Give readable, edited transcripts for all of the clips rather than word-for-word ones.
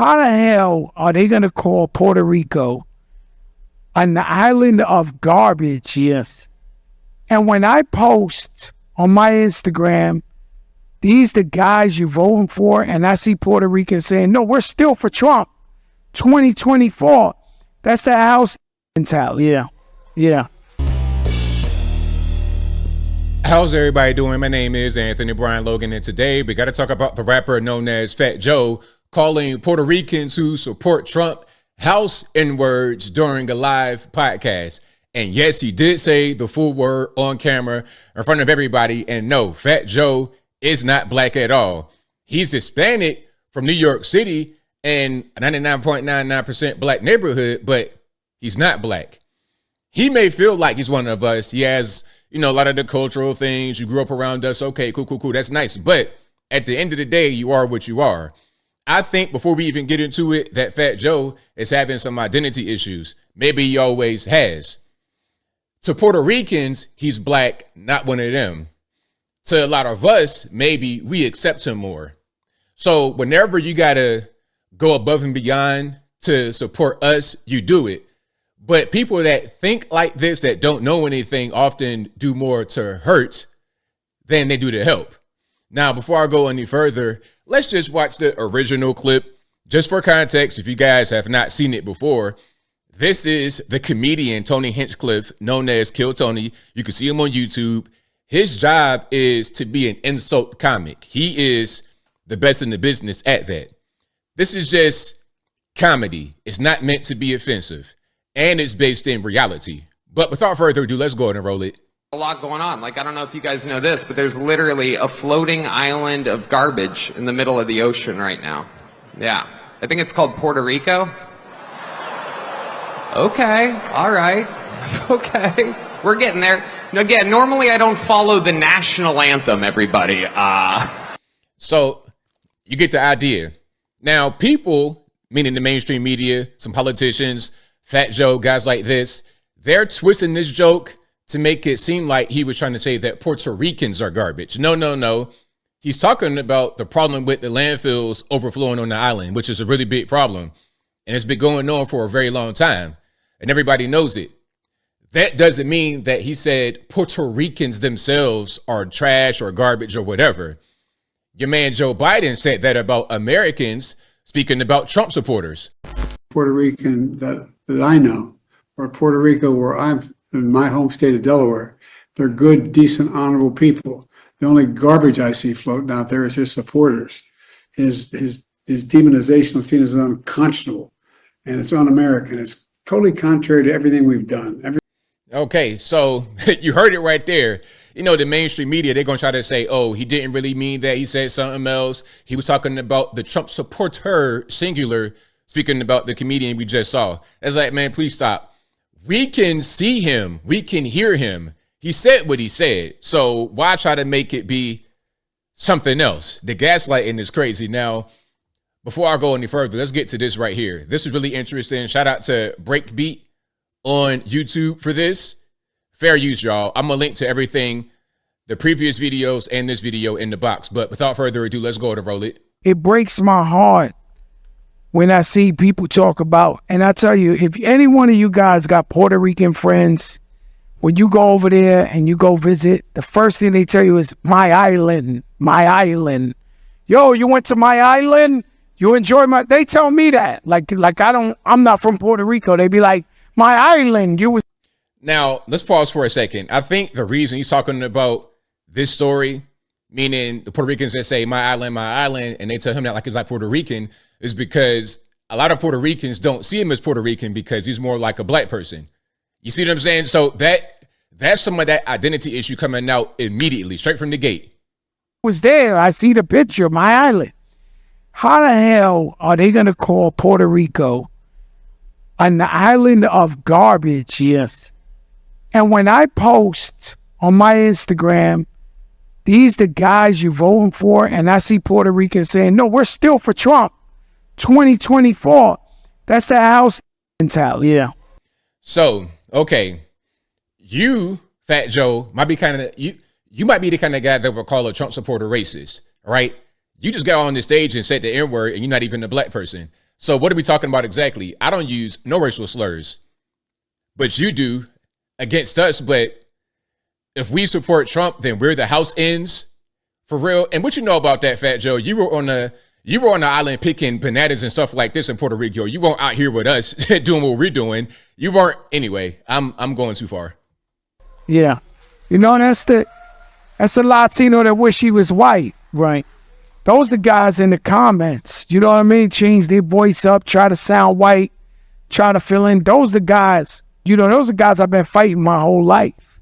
How the hell are they going to call Puerto Rico an island of garbage? Yes. And when I post on my Instagram, these the guys you're voting for, and I see Puerto Ricans saying, no, we're still for Trump. 2024. That's the house mentality. Yeah. Yeah. How's everybody doing? My name is Anthony Brian Logan, and today we got to talk about the rapper known as Fat Joe calling Puerto Ricans who support Trump house N-words during a live podcast. And yes, he did say the full word on camera in front of everybody. And no, Fat Joe is not black at all. He's Hispanic from New York City and a 99.99% black neighborhood, but he's not black. He may feel like he's one of us. He has, a lot of the cultural things. You grew up around us. Okay, cool. That's nice. But at the end of the day, you are what you are. I think before we even get into it, that Fat Joe is having some identity issues. Maybe he always has. To Puerto Ricans, he's black, not one of them. To a lot of us, maybe we accept him more. So whenever you got to go above and beyond to support us, you do it. But people that think like this, that don't know anything, often do more to hurt than they do to help. Now, before I go any further, let's just watch the original clip. Just for context, if you guys have not seen it before, this is the comedian Tony Hinchcliffe, known as Kill Tony. You can see him on YouTube. His job is to be an insult comic. He is the best in the business at that. This is just comedy. It's not meant to be offensive. And it's based in reality. But without further ado, let's go ahead and roll it. A lot going on. Like, I don't know if you guys know this, but there's literally a floating island of garbage in the middle of the ocean right now. Yeah. I think it's called Puerto Rico. Okay. All right. Okay. We're getting there. Now, again, normally I don't follow the national anthem, everybody. So you get the idea. Now, people, meaning the mainstream media, some politicians, Fat Joe, guys like this, they're twisting this joke to make it seem like he was trying to say that Puerto Ricans are garbage. No. He's talking about the problem with the landfills overflowing on the island, which is a really big problem. And it's been going on for a very long time. And everybody knows it. That doesn't mean that he said Puerto Ricans themselves are trash or garbage or whatever. Your man Joe Biden said that about Americans, speaking about Trump supporters. Puerto Rican that I know, or Puerto Rico, where I'm in my home state of Delaware, they're good, decent, honorable people. The only garbage I see floating out there is his supporters. His demonization is seen as unconscionable, and it's un-American. It's totally contrary to everything we've done. Okay, so you heard it right there. The mainstream media, they're going to try to say, oh, he didn't really mean that. He said something else. He was talking about the Trump supporter, singular, speaking about the comedian we just saw. It's like, man, please stop. We can see him. We can hear him. He said what he said. So why try to make it be something else? The gaslighting is crazy. Now, before I go any further, let's get to this right here. This is really interesting. Shout out to Breakbeat on YouTube for this. Fair use, y'all. I'm going to link to everything, the previous videos and this video in the box. But without further ado, let's go ahead and roll it. It breaks my heart when I see people talk about, and I tell you, if any one of you guys got Puerto Rican friends, when you go over there and you go visit, the first thing they tell you is, my island. Yo, you went to my island? You enjoy they tell me that. Like I'm not from Puerto Rico. They be like, my island, you was. Now, let's pause for a second. I think the reason he's talking about this story, meaning the Puerto Ricans that say my island, and they tell him that like he's like Puerto Rican, is because a lot of Puerto Ricans don't see him as Puerto Rican because he's more like a black person. You see what I'm saying? So that's some of that identity issue coming out immediately, straight from the gate. Was there. I see the picture, my island. How the hell are they going to call Puerto Rico an island of garbage? Yes. And when I post on my Instagram, these the guys you're voting for, and I see Puerto Ricans saying, no, we're still for Trump. 2024. That's the house mentality. Yeah. So, okay. You, Fat Joe, might be you might be the kind of guy that would call a Trump supporter racist, right? You just got on the stage and said the N-word and you're not even a black person. So what are we talking about exactly? I don't use no racial slurs, but you do against us. But if we support Trump, then we're the house ends for real. And what you know about that, Fat Joe? You were on the island picking bananas and stuff like this in Puerto Rico. You weren't out here with us doing what we're doing. You weren't anyway. I'm going too far. Yeah. You know, that's the Latino that wish he was white. Right. Those the guys in the comments. You know what I mean? Change their voice up, try to sound white, try to fill in. Those the guys, you know, those are guys I've been fighting my whole life.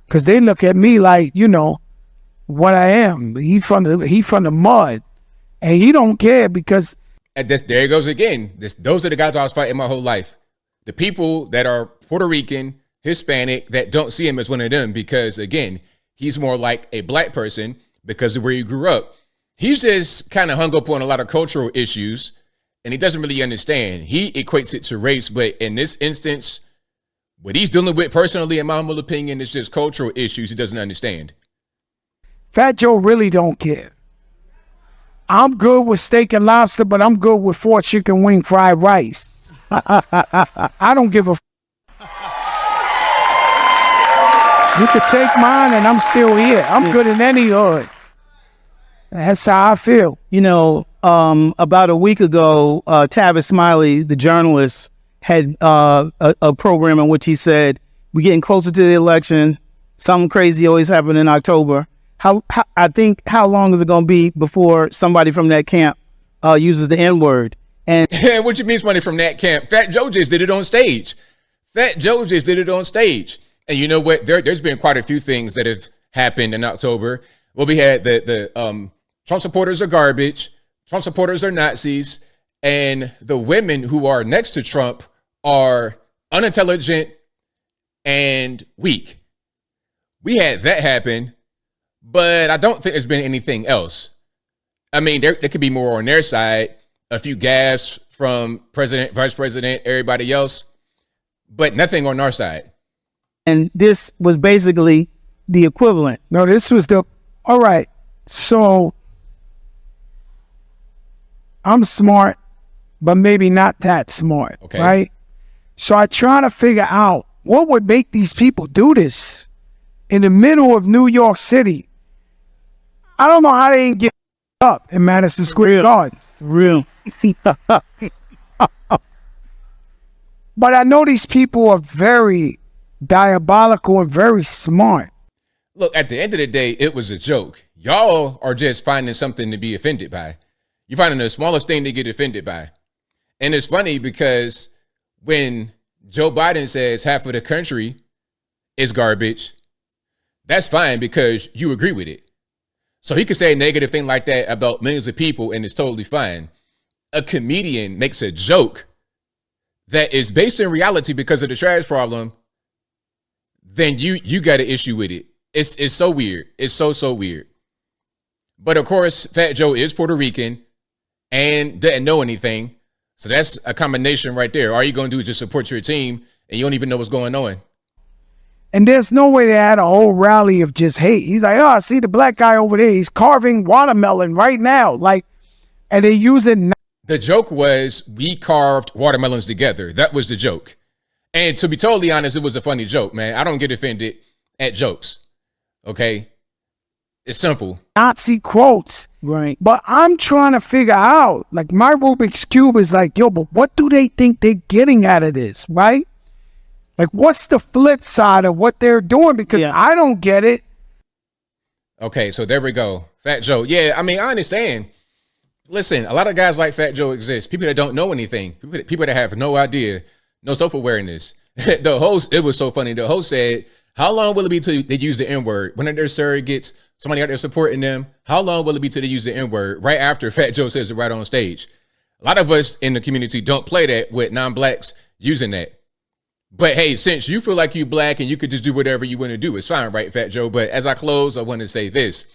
Cause they look at me like, you know, what I am. He from the mud. And he don't care because There it goes again. Those are the guys I was fighting my whole life. The people that are Puerto Rican, Hispanic, that don't see him as one of them because, again, he's more like a black person because of where he grew up. He's just kind of hung up on a lot of cultural issues, and he doesn't really understand. He equates it to race, but in this instance, what he's dealing with personally, in my humble opinion, is just cultural issues he doesn't understand. Fat Joe really don't care. I'm good with steak and lobster, but I'm good with 4 chicken wing fried rice. I don't give a You could take mine and I'm still here. I'm good in any hood. That's how I feel. You know, about a week ago, Tavis Smiley, the journalist, had a program in which he said, we're getting closer to the election. Something crazy always happens in October. How long is it going to be before somebody from that camp uses the N-word? And what you mean somebody from that camp? Fat Joe just did it on stage. And you know what? There's been quite a few things that have happened in October. Well, we had the Trump supporters are garbage. Trump supporters are Nazis. And the women who are next to Trump are unintelligent and weak. We had that happen, but I don't think there's been anything else. I mean, there could be more on their side, a few gaffes from president, vice president, everybody else, but nothing on our side. And this was basically the equivalent. No, this was all right. So I'm smart, but maybe not that smart, okay. Right? So I try to figure out what would make these people do this in the middle of New York City. I don't know how they ain't get up in Madison Square Garden. For real. But I know these people are very diabolical and very smart. Look, at the end of the day, it was a joke. Y'all are just finding something to be offended by. You're finding the smallest thing to get offended by. And it's funny because when Joe Biden says half of the country is garbage, that's fine because you agree with it. So he could say a negative thing like that about millions of people and it's totally fine. A comedian makes a joke that is based in reality because of the trash problem, then you got an issue with it. It's so weird. It's so weird. But of course, Fat Joe is Puerto Rican and didn't know anything. So that's a combination right there. All you're going to do is just support your team and you don't even know what's going on. And there's no way they had a whole rally of just hate. He's like, oh, I see the black guy over there. He's carving watermelon right now. Like, and they use it. The joke was we carved watermelons together. That was the joke. And to be totally honest, it was a funny joke, man. I don't get offended at jokes. Okay. It's simple. Nazi quotes. Right. But I'm trying to figure out, like, my Rubik's Cube is like, yo, but what do they think they're getting out of this, right? Like, what's the flip side of what they're doing? Because I don't get it. Okay, so there we go. Fat Joe. Yeah, I mean, I understand. Listen, a lot of guys like Fat Joe exist. People that don't know anything. People that have no idea, no self-awareness. The host, it was so funny. The host said, how long will it be till they use the N-word? When their surrogates, somebody out there supporting them, how long will it be till they use the N-word? Right after Fat Joe says it right on stage. A lot of us in the community don't play that with non-blacks using that. But hey, since you feel like you black and you could just do whatever you want to do, it's fine, right, Fat Joe? But as I close, I want to say this.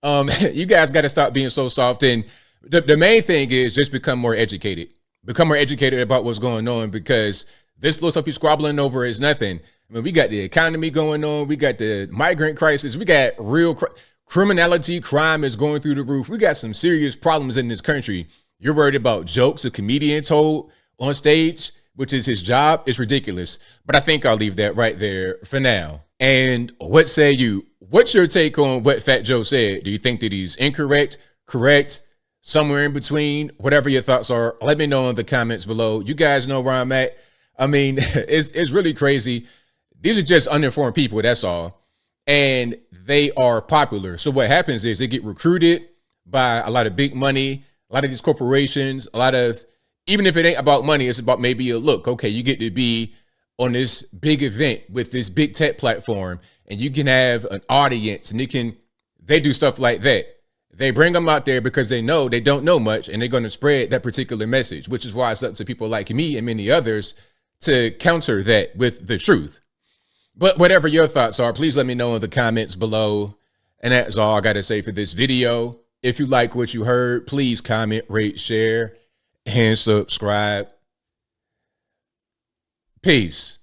You guys got to stop being so soft. And the main thing is just become more educated. Become more educated about what's going on, because this little stuff you're squabbling over is nothing. I mean, we got the economy going on. We got the migrant crisis. We got real criminality. Crime is going through the roof. We got some serious problems in this country. You're worried about jokes a comedian told on stage, which is his job. It's ridiculous. But I think I'll leave that right there for now. And what say you? What's your take on what Fat Joe said? Do you think that he's incorrect, correct, somewhere in between? Whatever your thoughts are, let me know in the comments below. You guys know where I'm at. I mean, it's really crazy. These are just uninformed people, that's all. And they are popular. So what happens is they get recruited by a lot of big money, a lot of these corporations, a lot of, even if it ain't about money, it's about maybe a look. Okay, you get to be on this big event with this big tech platform, and you can have an audience, and they do stuff like that. They bring them out there because they know they don't know much, and they're going to spread that particular message, which is why it's up to people like me and many others to counter that with the truth. But whatever your thoughts are, please let me know in the comments below. And that's all I got to say for this video. If you like what you heard, please comment, rate, share, and subscribe. Peace.